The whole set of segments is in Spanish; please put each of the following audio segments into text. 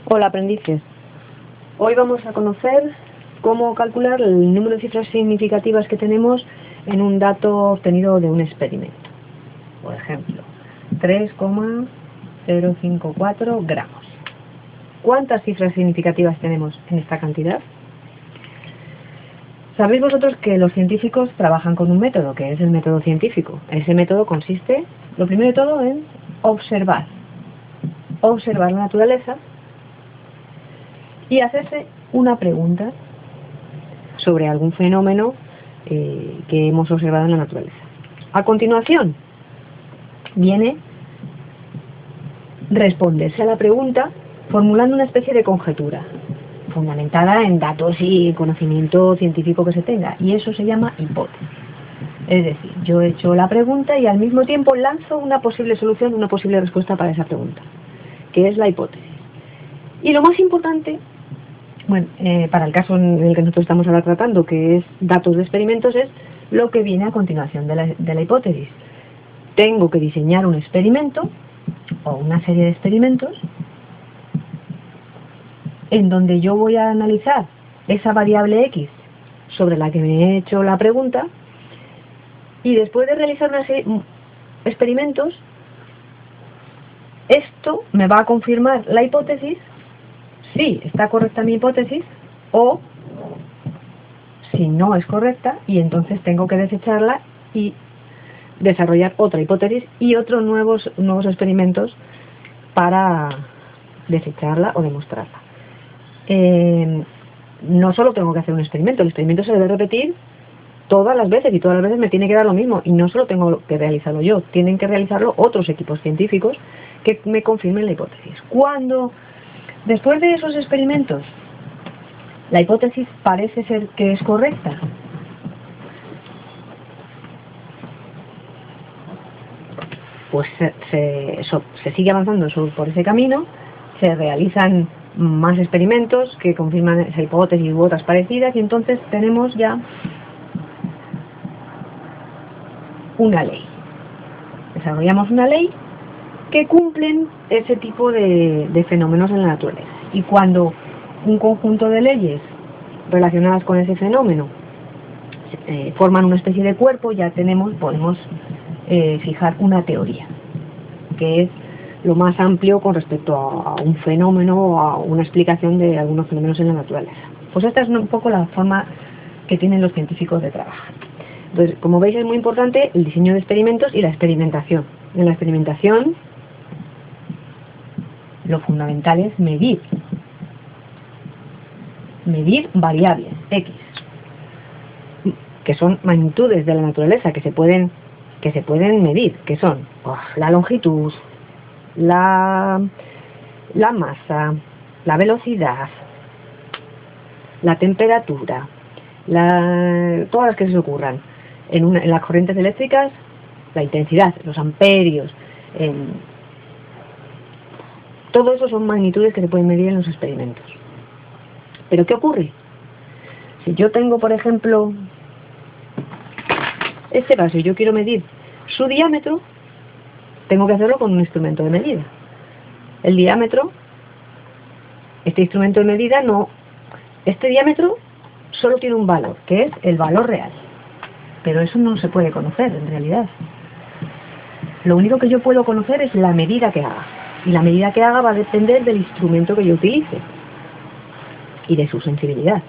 Hola aprendices, hoy vamos a conocer cómo calcular el número de cifras significativas que tenemos en un dato obtenido de un experimento. Por ejemplo, 3,054 gramos. ¿Cuántas cifras significativas tenemos en esta cantidad? Sabéis vosotros que los científicos trabajan con un método, que es el método científico. Ese método consiste, lo primero de todo, en observar la naturaleza y hacerse una pregunta sobre algún fenómeno que hemos observado en la naturaleza. A continuación, viene responderse a la pregunta formulando una especie de conjetura, fundamentada en datos y conocimiento científico que se tenga, y eso se llama hipótesis. Es decir, yo he hecho la pregunta y al mismo tiempo lanzo una posible solución, una posible respuesta para esa pregunta, que es la hipótesis. Y lo más importante, bueno, para el caso en el que nosotros estamos ahora tratando, que es datos de experimentos, es lo que viene a continuación de la hipótesis. Tengo que diseñar un experimento o una serie de experimentos en donde yo voy a analizar esa variable X sobre la que me he hecho la pregunta, y después de realizar una serie de experimentos, esto me va a confirmar la hipótesis, si está correcta mi hipótesis, o si no es correcta, y entonces tengo que desecharla y desarrollar otra hipótesis y otros nuevos experimentos para desecharla o demostrarla. No solo tengo que hacer un experimento, el experimento se debe repetir todas las veces, y todas las veces me tiene que dar lo mismo, y no solo tengo que realizarlo yo, tienen que realizarlo otros equipos científicos que me confirmen la hipótesis. Cuando después de esos experimentos la hipótesis parece ser que es correcta, pues se sigue avanzando por ese camino, se realizan más experimentos que confirman esa hipótesis u otras parecidas, y entonces tenemos ya una ley. Desarrollamos una ley que cumplen ese tipo de fenómenos en la naturaleza. Y cuando un conjunto de leyes relacionadas con ese fenómeno forman una especie de cuerpo, ya podemos fijar una teoría, que es lo más amplio con respecto a un fenómeno o a una explicación de algunos fenómenos en la naturaleza. Pues esta es un poco la forma que tienen los científicos de trabajar. Entonces, como veis, es muy importante el diseño de experimentos y la experimentación. En la experimentación, lo fundamental es medir variables X, que son magnitudes de la naturaleza que se pueden medir, que son la longitud, la masa, la velocidad, la temperatura, todas las que se os ocurran. En las corrientes eléctricas, la intensidad, los amperios, todo eso son magnitudes que se pueden medir en los experimentos. Pero ¿qué ocurre? Si yo tengo, por ejemplo, este vaso y yo quiero medir su diámetro, tengo que hacerlo con un instrumento de medida. El diámetro, este instrumento de medida este diámetro solo tiene un valor, que es el valor real. Pero eso no se puede conocer en realidad. Lo único que yo puedo conocer es la medida que haga. Y la medida que haga va a depender del instrumento que yo utilice y de su sensibilidad.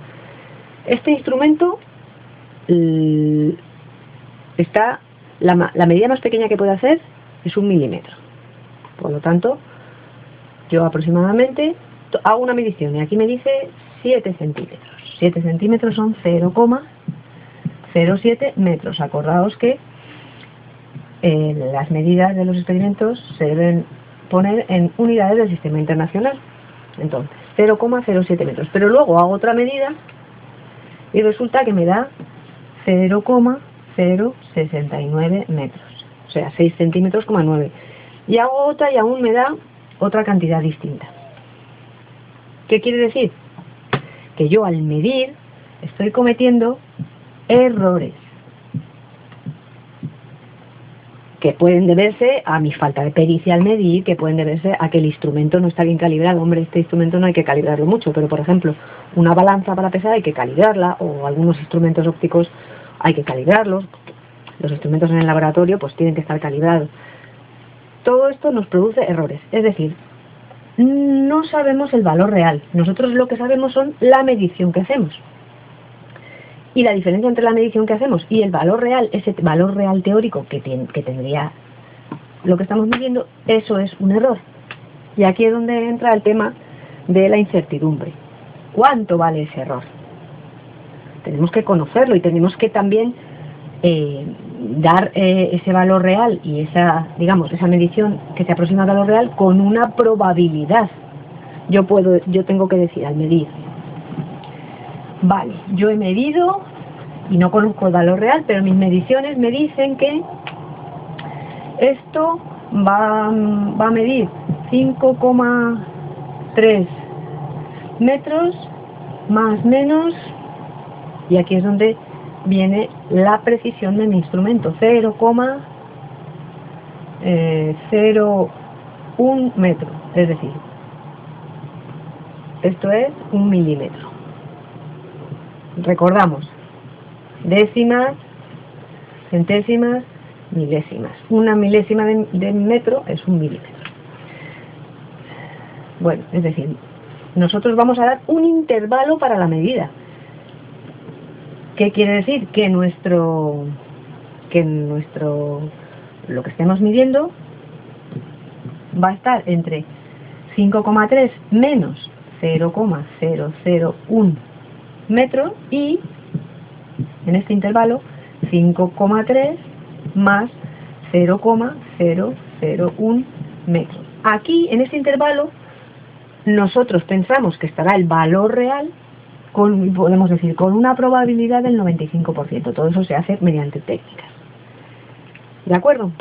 Este instrumento, la medida más pequeña que puede hacer es 1 milímetro. Por lo tanto, yo aproximadamente hago una medición y aquí me dice 7 centímetros. 7 centímetros son 0,07 metros. Acordaos que las medidas de los experimentos se deben poner en unidades del sistema internacional. Entonces, 0,07 metros. Pero luego hago otra medida y resulta que me da 0,069 metros. O sea, 6 centímetros, 9. Y hago otra y aún me da otra cantidad distinta. ¿Qué quiere decir? Que yo al medir estoy cometiendo errores. que pueden deberse a mi falta de pericia al medir, que pueden deberse a que el instrumento no está bien calibrado. Hombre, este instrumento no hay que calibrarlo mucho, pero por ejemplo, una balanza para pesar hay que calibrarla, o algunos instrumentos ópticos hay que calibrarlos. Los instrumentos en el laboratorio pues tienen que estar calibrados. Todo esto nos produce errores, es decir, no sabemos el valor real. Nosotros lo que sabemos son la medición que hacemos. Y la diferencia entre la medición que hacemos y el valor real, ese valor real teórico que tendría lo que estamos midiendo, eso es un error. Y aquí es donde entra el tema de la incertidumbre. ¿Cuánto vale ese error? Tenemos que conocerlo y tenemos que también dar ese valor real y esa medición que se aproxima al valor real con una probabilidad. Yo tengo que decir al medir, vale, yo he medido y no conozco el valor real, pero mis mediciones me dicen que esto va a medir 5,3 metros más menos, y aquí es donde viene la precisión de mi instrumento, 0,01 metro, es decir, esto es 1 milímetro. Recordamos, décimas, centésimas, milésimas. Una milésima de metro es 1 milímetro. Bueno, es decir, nosotros vamos a dar un intervalo para la medida. ¿Qué quiere decir? Que lo que estemos midiendo va a estar entre 5,3 menos 0,001 metro y en este intervalo 5,3 más 0,001 metro. Aquí en este intervalo nosotros pensamos que estará el valor real, podemos decir con una probabilidad del 95%. Todo eso se hace mediante técnicas. ¿De acuerdo?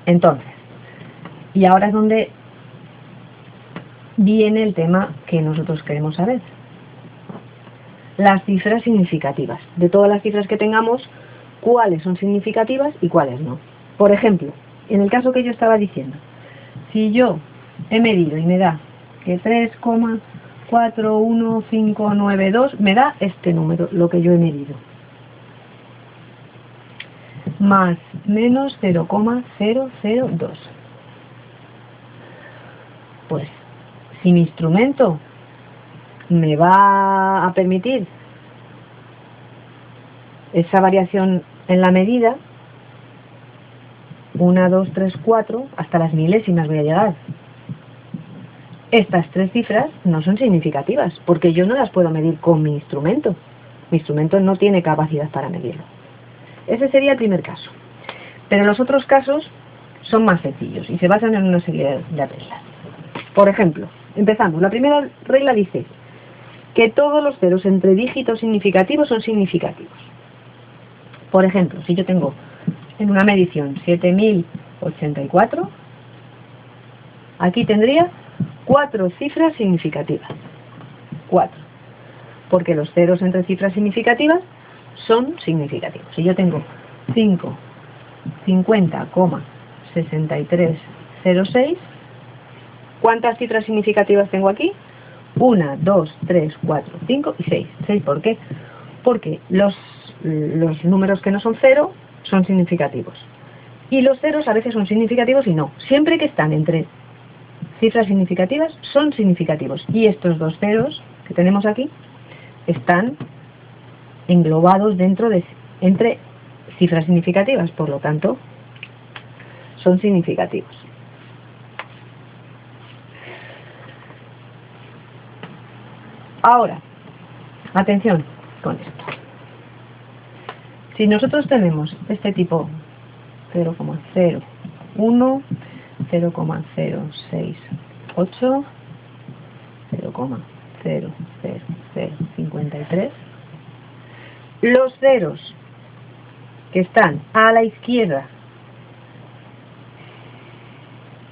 Entonces, y ahora es donde viene el tema que nosotros queremos saber. Las cifras significativas. De todas las cifras que tengamos, ¿cuáles son significativas y cuáles no? Por ejemplo, en el caso que yo estaba diciendo, si yo he medido y me da que 3,41592 me da este número, lo que yo he medido, más menos 0,002. Pues, si mi instrumento me va a permitir esa variación en la medida, 1, 2, 3, 4, hasta las milésimas voy a llegar. Estas tres cifras no son significativas, porque yo no las puedo medir con mi instrumento. Mi instrumento no tiene capacidad para medirlo. Ese sería el primer caso. Pero los otros casos son más sencillos y se basan en una serie de reglas. Por ejemplo, empezamos. La primera regla dice que todos los ceros entre dígitos significativos son significativos. Por ejemplo, si yo tengo en una medición 7084, aquí tendría 4 cifras significativas. 4. Porque los ceros entre cifras significativas son significativos. Si yo tengo 50,6306, ¿cuántas cifras significativas tengo aquí? 1, 2, 3, 4, 5 y 6. ¿6 por qué? Porque los números que no son cero son significativos. Y los ceros a veces son significativos y no. Siempre que están entre cifras significativas son significativos. Y estos dos ceros que tenemos aquí están englobados entre cifras significativas. Por lo tanto, son significativos. Ahora, atención con esto. Si nosotros tenemos este tipo 0,01, 0,068, 0,00053, los ceros que están a la izquierda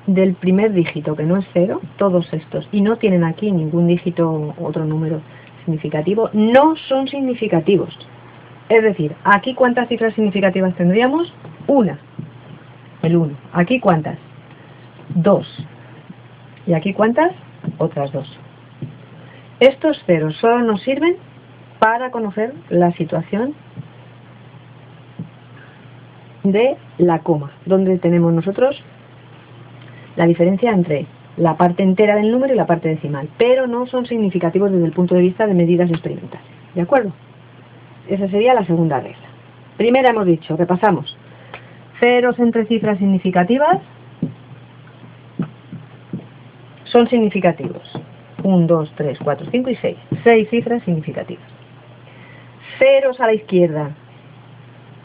del primer dígito, que no es 0, todos estos, y no tienen aquí ningún dígito, otro número significativo, no son significativos. Es decir, aquí ¿cuántas cifras significativas tendríamos? una, el 1. ¿Aquí cuántas? 2. ¿Y aquí cuántas? Otras 2. Estos ceros solo nos sirven para conocer la situación de la coma, donde tenemos nosotros la diferencia entre la parte entera del número y la parte decimal, pero no son significativos desde el punto de vista de medidas experimentales. ¿De acuerdo? Esa sería la segunda regla. Primera hemos dicho, repasamos, ceros entre cifras significativas son significativos. 1, 2, 3, 4, 5 y 6. 6 cifras significativas. Ceros a la izquierda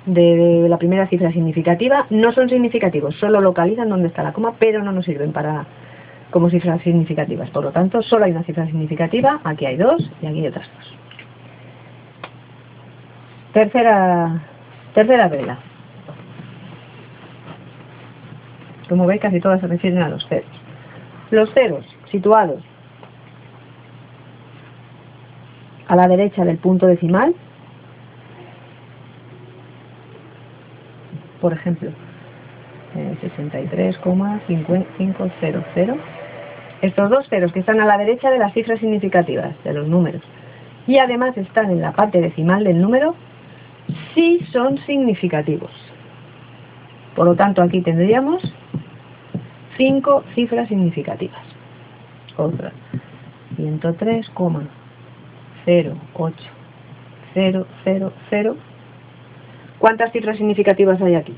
de la primera cifra significativa no son significativos, solo localizan dónde está la coma, pero no nos sirven como cifras significativas. Por lo tanto, solo hay una cifra significativa, aquí hay 2 y aquí hay otras 2. Tercera regla. Como veis, casi todas se refieren a los ceros. Los ceros situados a la derecha del punto decimal, por ejemplo, 63,5500. Estos dos ceros que están a la derecha de las cifras significativas, de los números, y además están en la parte decimal del número, sí son significativos. Por lo tanto, aquí tendríamos 5 cifras significativas. Otra, 103,08000. ¿Cuántas cifras significativas hay aquí?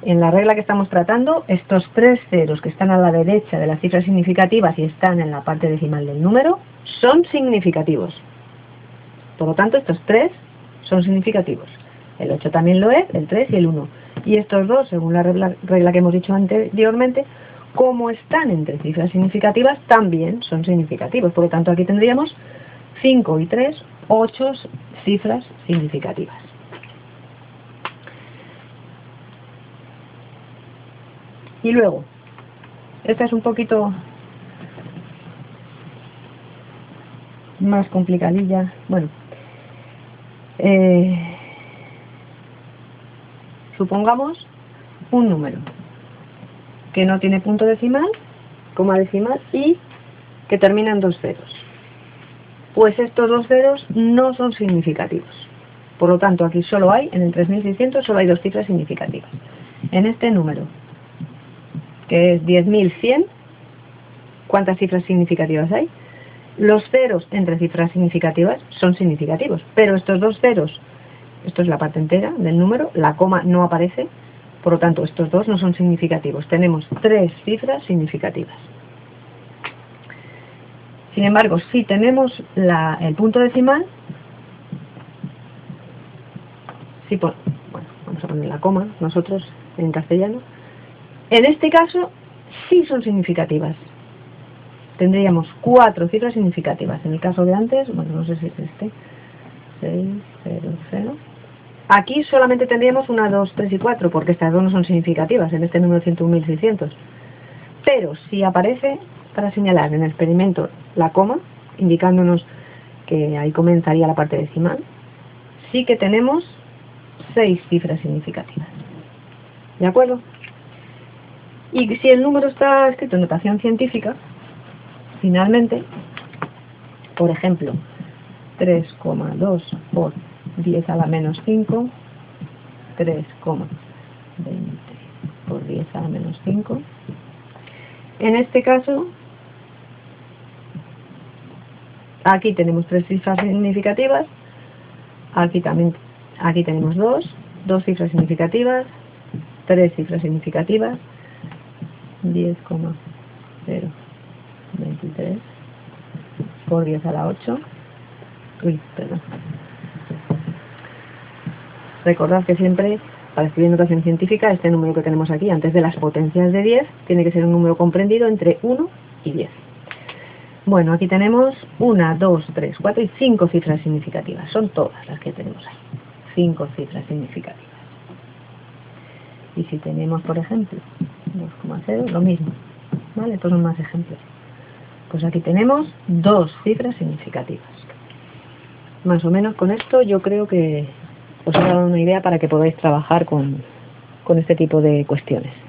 En la regla que estamos tratando, estos 3 ceros que están a la derecha de las cifras significativas y están en la parte decimal del número, son significativos. Por lo tanto, estos 3 son significativos. El 8 también lo es, el 3 y el 1. Y estos dos, según la regla que hemos dicho anteriormente, como están entre cifras significativas, también son significativos. Por lo tanto, aquí tendríamos 5 y 3, 8 cifras significativas. Y luego, esta es un poquito más complicadilla. Bueno, supongamos un número que no tiene punto decimal, coma decimal y que termina en 2 ceros. Pues estos 2 ceros no son significativos. Por lo tanto, aquí solo hay, en el 3600, solo hay 2 cifras significativas. En este número, que es 10.100, ¿cuántas cifras significativas hay? Los ceros entre cifras significativas son significativos, pero estos 2 ceros, esto es la parte entera del número, la coma no aparece, por lo tanto estos 2 no son significativos. Tenemos 3 cifras significativas. Sin embargo, si tenemos el punto decimal, bueno, vamos a poner la coma nosotros en castellano, en este caso sí son significativas. Tendríamos 4 cifras significativas. En el caso de antes, bueno, no sé si es este, 600. Aquí solamente tendríamos 1, 2, 3 y 4, porque estas 2 no son significativas en este número 101.600. Pero si aparece, para señalar en el experimento, la coma, indicándonos que ahí comenzaría la parte decimal, sí que tenemos 6 cifras significativas. ¿De acuerdo? Y si el número está escrito en notación científica, finalmente, por ejemplo, 3,2 por 10 a la menos 5, 3,20 por 10 a la menos 5. En este caso, aquí tenemos 3 cifras significativas, aquí tenemos 2 cifras significativas, 3 cifras significativas, 10,023 por 10 a la 8. Recordad que siempre, para escribir notación científica, este número que tenemos aquí, antes de las potencias de 10, tiene que ser un número comprendido entre 1 y 10. Bueno, aquí tenemos 1, 2, 3, 4 y 5 cifras significativas. Son todas las que tenemos ahí. 5 cifras significativas. Y si tenemos, por ejemplo, 2,0, lo mismo. ¿Vale? Estos son más ejemplos. Pues aquí tenemos 2 cifras significativas. Más o menos con esto yo creo que os he dado una idea para que podáis trabajar con este tipo de cuestiones.